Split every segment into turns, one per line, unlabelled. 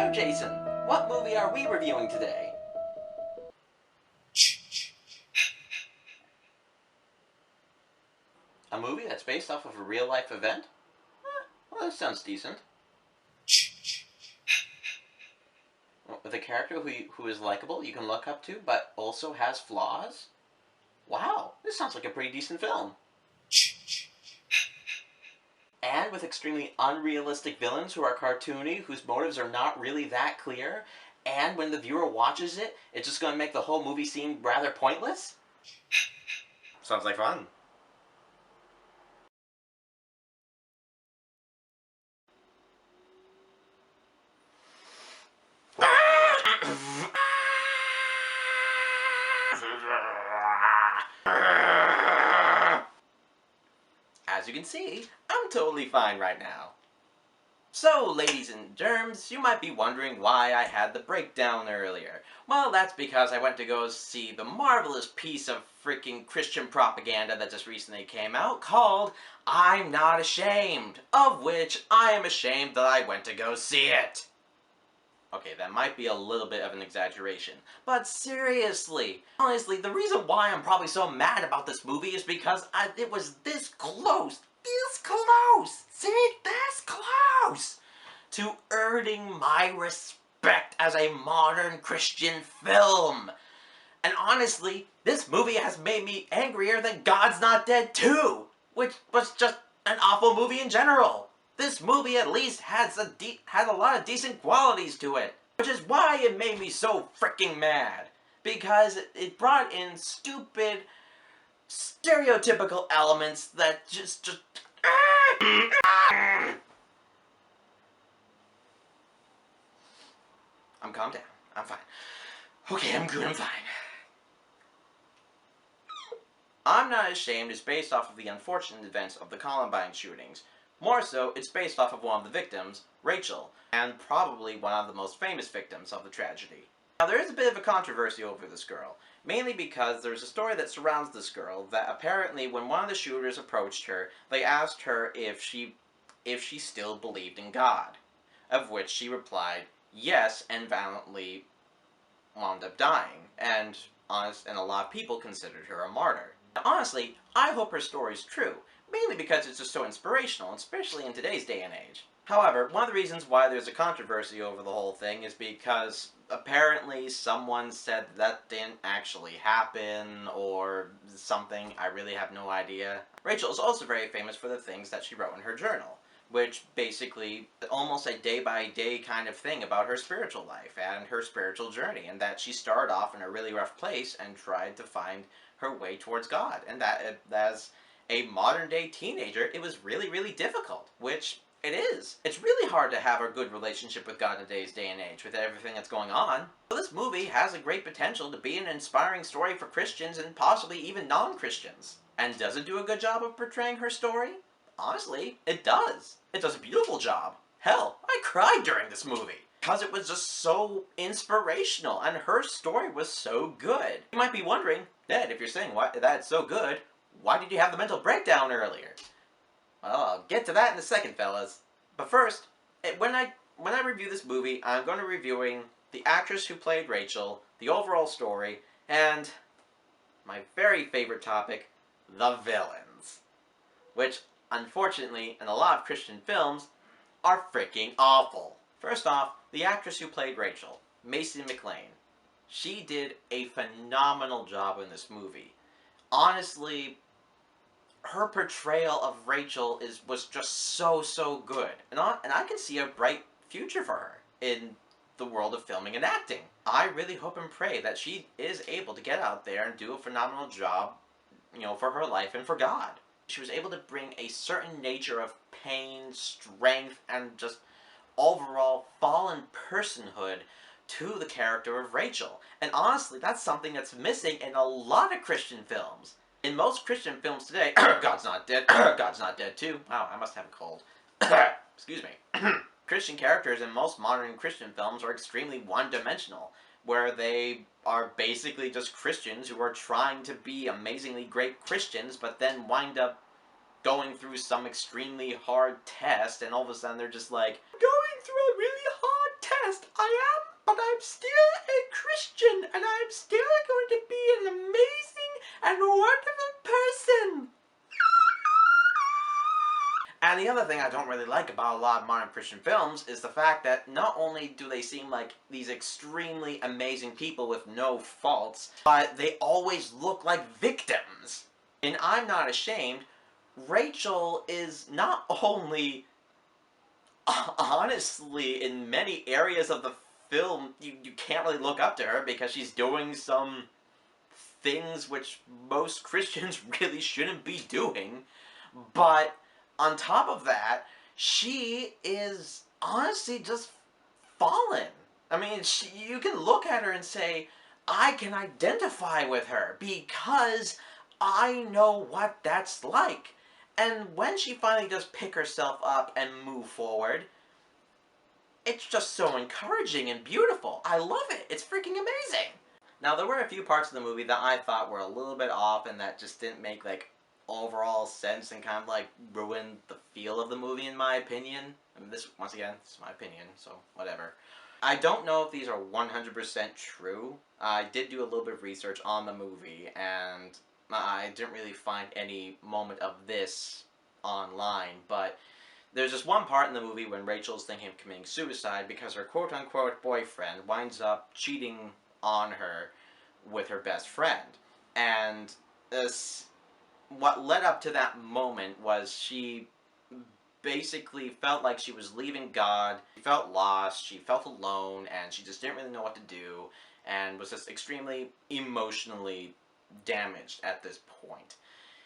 So Jason, what movie are we reviewing today? A movie that's based off of a real-life event? Well, that sounds decent. With a character who is likable, you can look up to, but also has flaws? Wow, this sounds like a pretty decent film. And with extremely unrealistic villains who are cartoony, whose motives are not really that clear, and when the viewer watches it, it's just going to make the whole movie seem rather pointless? Sounds like fun. As you can see, I'm totally fine right now. So, ladies and germs, you might be wondering why I had the breakdown earlier. Well, that's because I went to go see the marvelous piece of freaking Christian propaganda that just recently came out called I'm Not Ashamed, of which I am ashamed that I went to go see it. Okay, that might be a little bit of an exaggeration, but seriously, honestly, the reason why I'm probably so mad about this movie is because it was this close, see, this close, to earning my respect as a modern Christian film. And honestly, this movie has made me angrier than God's Not Dead 2, which was just an awful movie in general. This movie at least has a lot of decent qualities to it, which is why it made me so freaking mad. Because it brought in stupid, stereotypical elements that just... I'm calmed down. I'm fine. Okay, I'm good, I'm fine. I'm Not Ashamed is based off of the unfortunate events of the Columbine shootings. More so, it's based off of one of the victims, Rachel, and probably one of the most famous victims of the tragedy. Now, there is a bit of a controversy over this girl, mainly because there's a story that surrounds this girl that apparently when one of the shooters approached her, they asked her if she still believed in God, of which she replied yes and valiantly wound up dying, and a lot of people considered her a martyr. Now, honestly, I hope her story's true, mainly because it's just so inspirational, especially in today's day and age. However, one of the reasons why there's a controversy over the whole thing is because apparently someone said that didn't actually happen, or something, I really have no idea. Rachel is also very famous for the things that she wrote in her journal, which basically almost a day-by-day kind of thing about her spiritual life and her spiritual journey, and that she started off in a really rough place and tried to find her way towards God, and that as a modern-day teenager, it was really, really difficult, which it is. It's really hard to have a good relationship with God in today's day and age with everything that's going on. So this movie has a great potential to be an inspiring story for Christians and possibly even non-Christians. And does it do a good job of portraying her story? Honestly, it does. It does a beautiful job. Hell, I cried during this movie because it was just so inspirational and her story was so good. You might be wondering, Ned, if you're saying that's so good, why did you have the mental breakdown earlier? Well, I'll get to that in a second, fellas. But first, when I review this movie, I'm going to be reviewing the actress who played Rachel, the overall story, and my very favorite topic, the villains. Which, unfortunately, in a lot of Christian films, are freaking awful. First off, the actress who played Rachel, Macy McLean. She did a phenomenal job in this movie. Honestly, her portrayal of Rachel was just so good. And I can see a bright future for her in the world of filming and acting. I really hope and pray that she is able to get out there and do a phenomenal job, for her life and for God. She was able to bring a certain nature of pain, strength, and just overall fallen personhood to the character of Rachel. And honestly, that's something that's missing in a lot of Christian films. In most Christian films today, God's Not Dead, God's Not Dead too. Wow, I must have a cold. Excuse me. Christian characters in most modern Christian films are extremely one-dimensional, where they are basically just Christians who are trying to be amazingly great Christians, but then wind up going through some extremely hard test, and all of a sudden they're just like, going through a really hard past. I am, but I'm still a Christian, and I'm still going to be an amazing and wonderful person. And the other thing I don't really like about a lot of modern Christian films is the fact that not only do they seem like these extremely amazing people with no faults, but they always look like victims. In I'm Not Ashamed, Rachel is not only, honestly, in many areas of the film, you can't really look up to her because she's doing some things which most Christians really shouldn't be doing, but on top of that, she is honestly just fallen. I mean, you can look at her and say, I can identify with her because I know what that's like. And when she finally does pick herself up and move forward, it's just so encouraging and beautiful. I love it. It's freaking amazing. Now, there were a few parts of the movie that I thought were a little bit off and that just didn't make, like, overall sense and kind of, like, ruined the feel of the movie, in my opinion. I mean, this, once again, this is my opinion, so whatever. I don't know if these are 100% true. I did do a little bit of research on the movie, and I didn't really find any moment of this online, but there's this one part in the movie when Rachel's thinking of committing suicide because her quote-unquote boyfriend winds up cheating on her with her best friend. And this, what led up to that moment was she basically felt like she was leaving God, she felt lost, she felt alone, and she just didn't really know what to do, and was just extremely emotionally damaged at this point.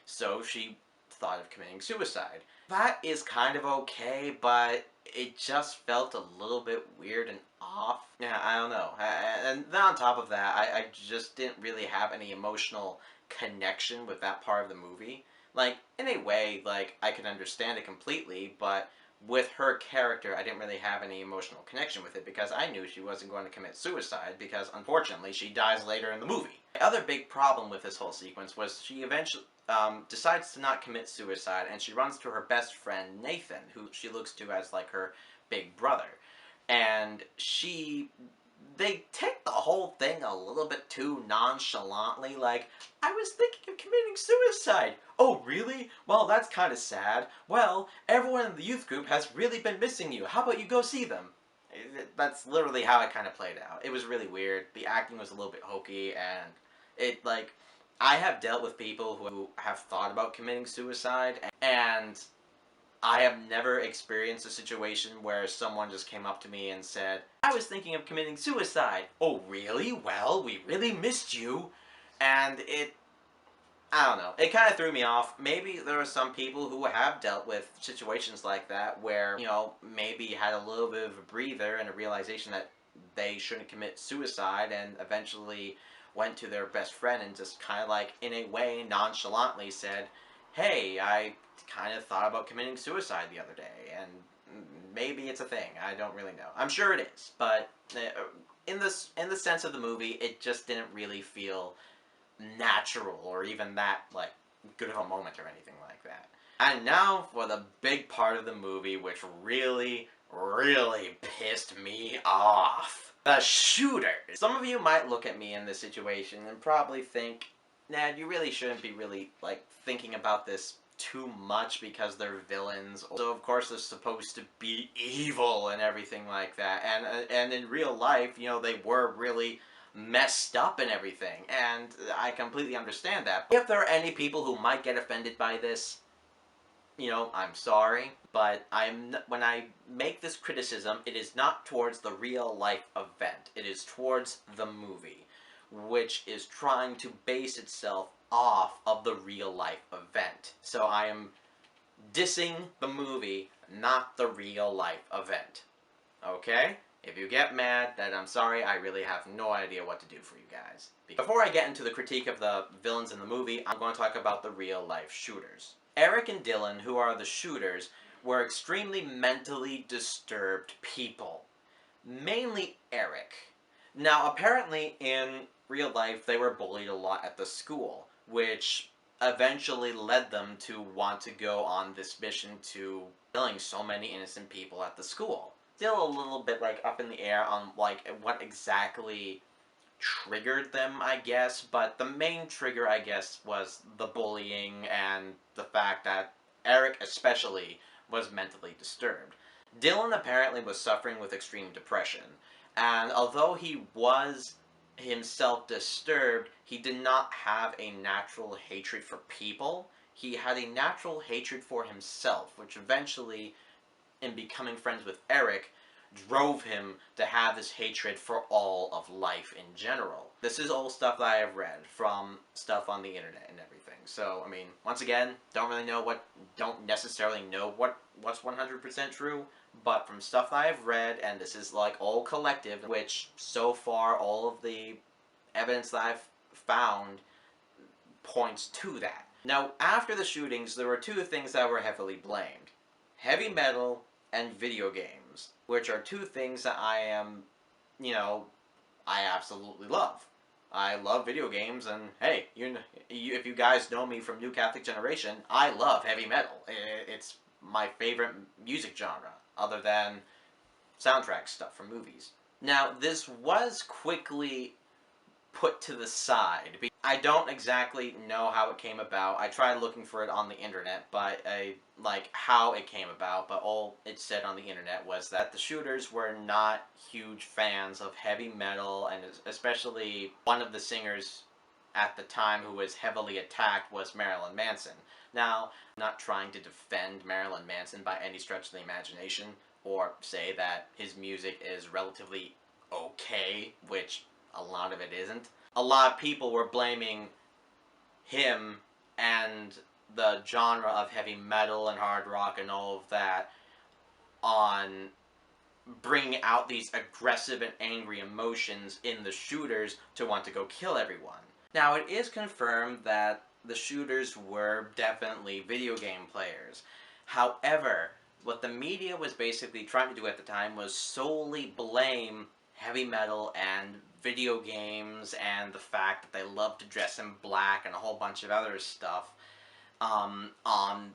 So she thought of committing suicide. That is kind of okay, but it just felt a little bit weird and off. Yeah, I don't know. And then on top of that, I just didn't really have any emotional connection with that part of the movie. Like, in a way, like, I could understand it completely, but with her character, I didn't really have any emotional connection with it because I knew she wasn't going to commit suicide because, unfortunately, she dies later in the movie. The other big problem with this whole sequence was she eventually decides to not commit suicide, and she runs to her best friend, Nathan, who she looks to as, like, her big brother. And they take the whole thing a little bit too nonchalantly, like, I was thinking of committing suicide. Oh, really? Well, that's kind of sad. Well, everyone in the youth group has really been missing you. How about you go see them? That's literally how it kind of played out. It was really weird. The acting was a little bit hokey, and it, like, I have dealt with people who have thought about committing suicide, and I have never experienced a situation where someone just came up to me and said, I was thinking of committing suicide. Oh, really? Well, we really missed you. And I don't know. It kind of threw me off. Maybe there are some people who have dealt with situations like that where, maybe had a little bit of a breather and a realization that they shouldn't commit suicide and eventually went to their best friend and just kind of like, in a way, nonchalantly said, hey, I kind of thought about committing suicide the other day, and maybe it's a thing. I don't really know. I'm sure it is, but in the sense of the movie, it just didn't really feel natural or even that like good of a moment or anything like that. And now for the big part of the movie, which really, really pissed me off. The shooter. Some of you might look at me in this situation and probably think, Ned, you really shouldn't be really, like, thinking about this too much because they're villains. So, of course, they're supposed to be evil and everything like that. And in real life, they were really messed up and everything. And I completely understand that. If there are any people who might get offended by this, I'm sorry, but when I make this criticism, it is not towards the real life event. It is towards the movie, which is trying to base itself off of the real life event. So I am dissing the movie, not the real life event. Okay? If you get mad, then I'm sorry, I really have no idea what to do for you guys. Before I get into the critique of the villains in the movie, I'm going to talk about the real life shooters. Eric and Dylan, who are the shooters, were extremely mentally disturbed people. Mainly Eric. Now, apparently, in real life, they were bullied a lot at the school, which eventually led them to want to go on this mission to killing so many innocent people at the school. still a little bit, like, up in the air on, like, what exactly triggered them, I guess, but the main trigger, I guess, was the bullying and the fact that Eric, especially, was mentally disturbed. Dylan apparently was suffering with extreme depression, and although he was himself disturbed, he did not have a natural hatred for people. He had a natural hatred for himself, which eventually, in becoming friends with Eric, drove him to have this hatred for all of life in general. This is all stuff that I have read from stuff on the internet and everything. So, I mean, once again, don't necessarily know what's 100% true, but from stuff that I've read, and this is like all collective, which so far all of the evidence that I've found points to that. Now, after the shootings, there were two things that were heavily blamed: heavy metal and video games, which are two things that I absolutely love. I love video games, and hey, if you guys know me from New Catholic Generation, I love heavy metal. It's my favorite music genre, other than soundtrack stuff from movies. Now, this was quickly put to the side. I don't exactly know how it came about. I tried looking for it on the internet, but how it came about, but all it said on the internet was that the shooters were not huge fans of heavy metal, and especially one of the singers at the time who was heavily attacked was Marilyn Manson. Now, I'm not trying to defend Marilyn Manson by any stretch of the imagination, or say that his music is relatively okay, which a lot of it isn't. A lot of people were blaming him and the genre of heavy metal and hard rock and all of that on bringing out these aggressive and angry emotions in the shooters to want to go kill everyone. Now, it is confirmed that the shooters were definitely video game players. However, what the media was basically trying to do at the time was solely blame heavy metal and video games and the fact that they love to dress in black and a whole bunch of other stuff on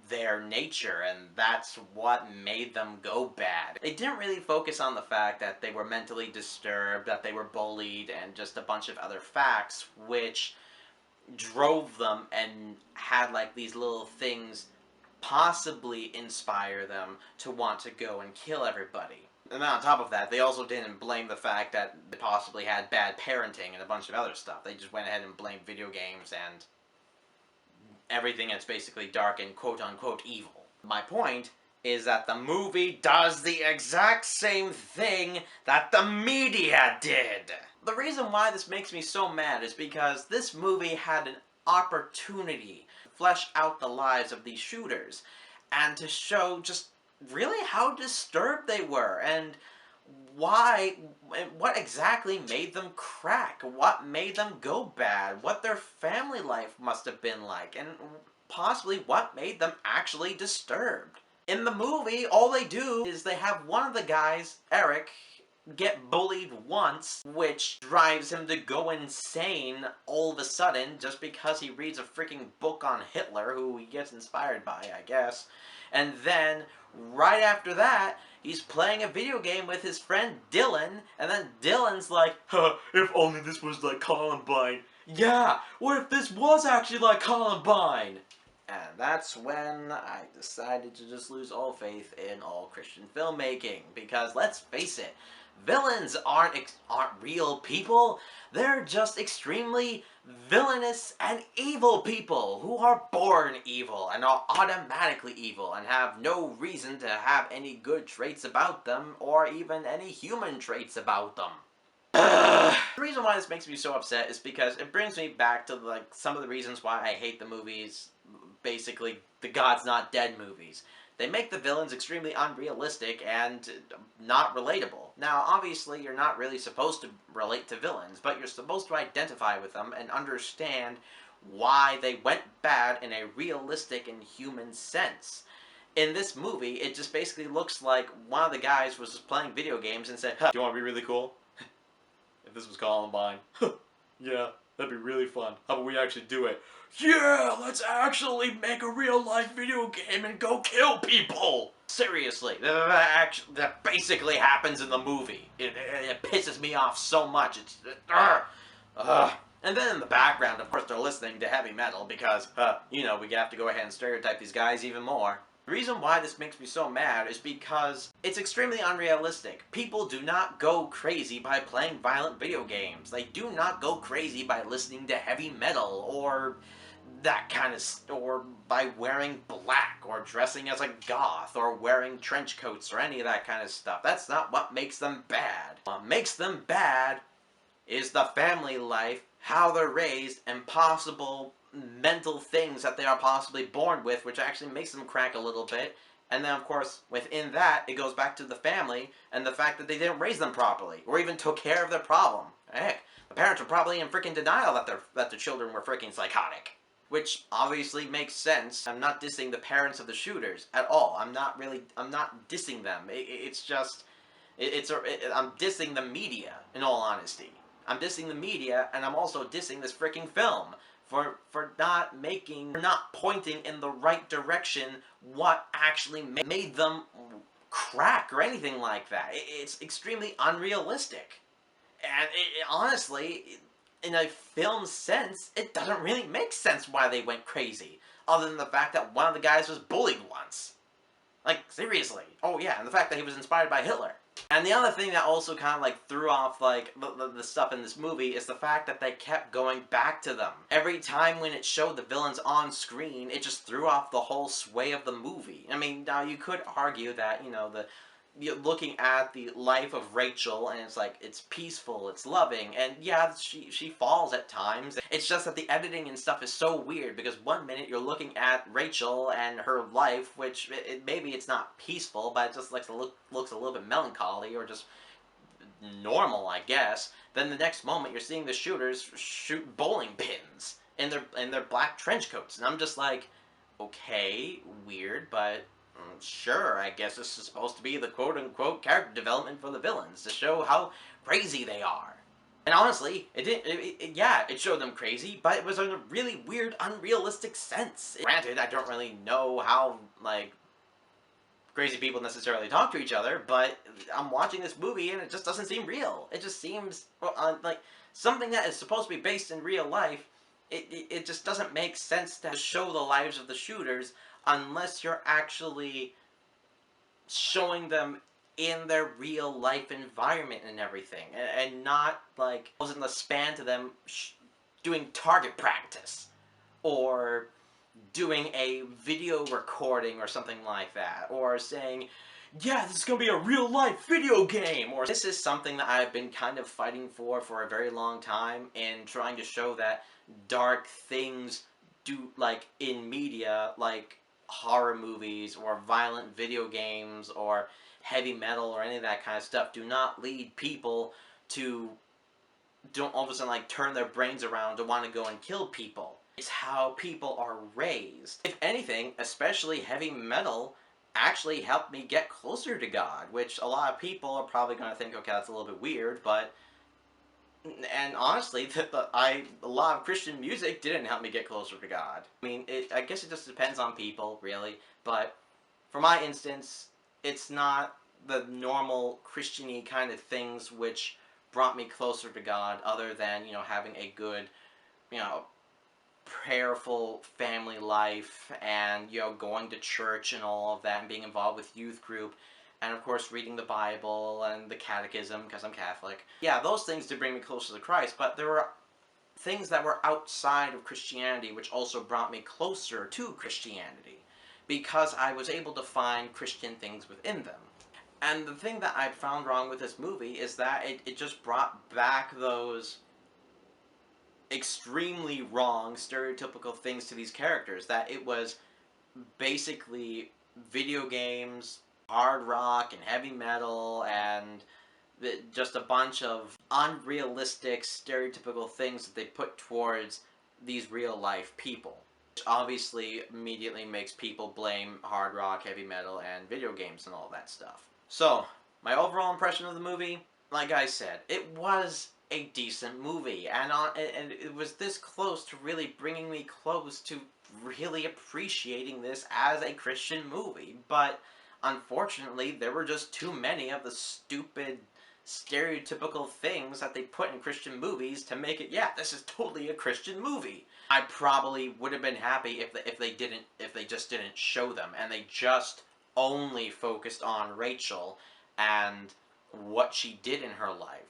their nature, and that's what made them go bad. They didn't really focus on the fact that they were mentally disturbed, that they were bullied, and just a bunch of other facts which drove them and had like these little things possibly inspire them to want to go and kill everybody. And on top of that, they also didn't blame the fact that they possibly had bad parenting and a bunch of other stuff. They just went ahead and blamed video games and everything that's basically dark and quote-unquote evil. My point is that the movie does the exact same thing that the media did. The reason why this makes me so mad is because this movie had an opportunity to flesh out the lives of these shooters and to show just really how disturbed they were and what exactly made them crack, what made them go bad, what their family life must have been like, and possibly what made them actually disturbed. In the movie, all they do is they have one of the guys, Eric, get bullied once, which drives him to go insane all of a sudden just because he reads a freaking book on Hitler, who he gets inspired by, I guess. And then, right after that, he's playing a video game with his friend Dylan, and then Dylan's like, if only this was like Columbine. Yeah, what if this was actually like Columbine? And that's when I decided to just lose all faith in all Christian filmmaking, because let's face it, villains aren't real people. They're just extremely villainous and evil people who are born evil and are automatically evil and have no reason to have any good traits about them or even any human traits about them. The reason why this makes me so upset is because it brings me back to like some of the reasons why I hate the movies, basically the God's Not Dead movies. They make the villains extremely unrealistic and not relatable. Now, obviously, you're not really supposed to relate to villains, but you're supposed to identify with them and understand why they went bad in a realistic and human sense. In this movie, it just basically looks like one of the guys was just playing video games and said, "Huh, do you want to be really cool? If this was Columbine." Yeah. That'd be really fun. How about we actually do it? Yeah, let's actually make a real-life video game and go kill people! Seriously, that basically happens in the movie. It pisses me off so much. And then in the background, of course, they're listening to heavy metal because, you know, we have to go ahead and stereotype these guys even more. The reason why this makes me so mad is because it's extremely unrealistic. People do not go crazy by playing violent video games. They do not go crazy by listening to heavy metal or that kind of or by wearing black or dressing as a goth or wearing trench coats or any of that kind of stuff. That's not what makes them bad. What makes them bad is the family life, how they're raised, and possible mental things that they are possibly born with, which actually makes them crack a little bit. And then, of course, within that, it goes back to the family and the fact that they didn't raise them properly or even took care of their problem. Heck, the parents were probably in freaking denial that their children were freaking psychotic. Which obviously makes sense. I'm not dissing the parents of the shooters at all. I'm not dissing them. I'm dissing the media, in all honesty. I'm dissing the media, and I'm also dissing this freaking film for not pointing in the right direction what actually made them crack or anything like that. It's extremely unrealistic. And honestly, in a film sense, it doesn't really make sense why they went crazy, other than the fact that one of the guys was bullied once. Like, seriously. Oh yeah, and the fact that he was inspired by Hitler. And the other thing that also kind of like threw off like the stuff in this movie is the fact that they kept going back to them. Every time when it showed the villains on screen, it just threw off the whole sway of the movie. I mean, now you could argue that, you know, you're looking at the life of Rachel, and it's like, it's peaceful, it's loving, and yeah, she falls at times. It's just that the editing and stuff is so weird, because one minute you're looking at Rachel and her life, which maybe it's not peaceful, but it just looks a little bit melancholy, or just normal, I guess. Then the next moment you're seeing the shooters shoot bowling pins in their black trench coats, and I'm just like, okay, weird, but sure, I guess this is supposed to be the quote-unquote character development for the villains, to show how crazy they are. And honestly, it showed them crazy, but it was in a really weird, unrealistic sense. Granted, I don't really know how, like, crazy people necessarily talk to each other, but I'm watching this movie and it just doesn't seem real. It just seems, like, something that is supposed to be based in real life. It just doesn't make sense to show the lives of the shooters unless you're actually showing them in their real life environment and everything, and not like wasn't the span to them doing target practice or doing a video recording or something like that, or saying, yeah, this is gonna be a real life video game, or this is something that I've been kind of fighting for a very long time, and trying to show that dark things do, like, in media, like horror movies or violent video games or heavy metal or any of that kind of stuff, do not lead people to don't all of a sudden like turn their brains around to want to go and kill people. It's how people are raised. If anything, especially heavy metal actually helped me get closer to God, which a lot of people are probably going to think, okay, that's a little bit weird, but and honestly, a lot of Christian music didn't help me get closer to God. I mean, I guess it just depends on people, really. But for my instance, it's not the normal Christian-y kind of things which brought me closer to God, other than, you know, having a good, you know, prayerful family life, and, you know, going to church and all of that, and being involved with youth group, and of course reading the Bible and the catechism, because I'm Catholic. Yeah, those things did bring me closer to Christ, but there were things that were outside of Christianity which also brought me closer to Christianity, because I was able to find Christian things within them. And the thing that I found wrong with this movie is that it just brought back those extremely wrong, stereotypical things to these characters, that it was basically video games, hard rock, and heavy metal, and just a bunch of unrealistic, stereotypical things that they put towards these real-life people. Which obviously immediately makes people blame hard rock, heavy metal, and video games and all that stuff. So, my overall impression of the movie, like I said, it was a decent movie, and it was this close to really bringing me close to really appreciating this as a Christian movie. But unfortunately, there were just too many of the stupid, stereotypical things that they put in Christian movies to make it, yeah, this is totally a Christian movie. I probably would have been happy if they just didn't show them and they just only focused on Rachel and what she did in her life.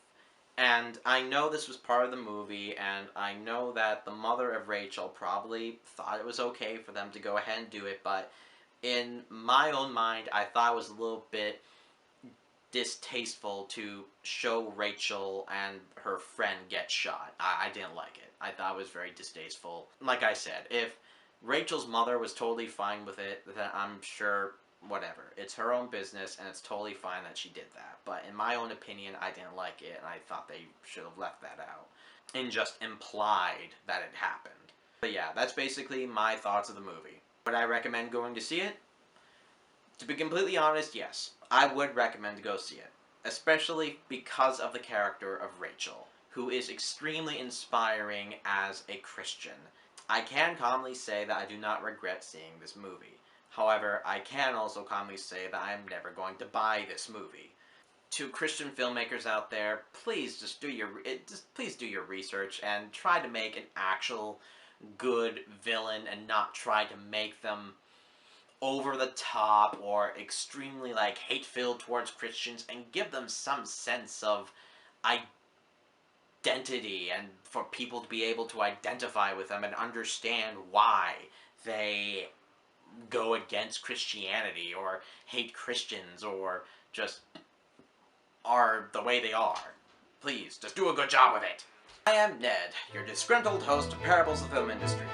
And I know this was part of the movie, and I know that the mother of Rachel probably thought it was okay for them to go ahead and do it, but in my own mind, I thought it was a little bit distasteful to show Rachel and her friend get shot. I didn't like it. I thought it was very distasteful. Like I said, if Rachel's mother was totally fine with it, then I'm sure whatever. It's her own business, and it's totally fine that she did that. But in my own opinion, I didn't like it, and I thought they should have left that out and just implied that it happened. But yeah, that's basically my thoughts of the movie. Would I recommend going to see it? To be completely honest, yes. I would recommend to go see it. Especially because of the character of Rachel, who is extremely inspiring as a Christian. I can calmly say that I do not regret seeing this movie. However, I can also calmly say that I am never going to buy this movie. To Christian filmmakers out there, please just please do your research and try to make an actual good villain and not try to make them over the top or extremely like hate-filled towards Christians, and give them some sense of identity and for people to be able to identify with them and understand why they go against Christianity or hate Christians or just are the way they are. Please, just do a good job with it. I am Ned, your disgruntled host of Parables of the Film Industry.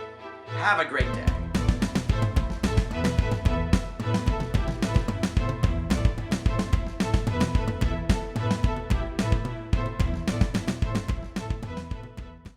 Have a great day.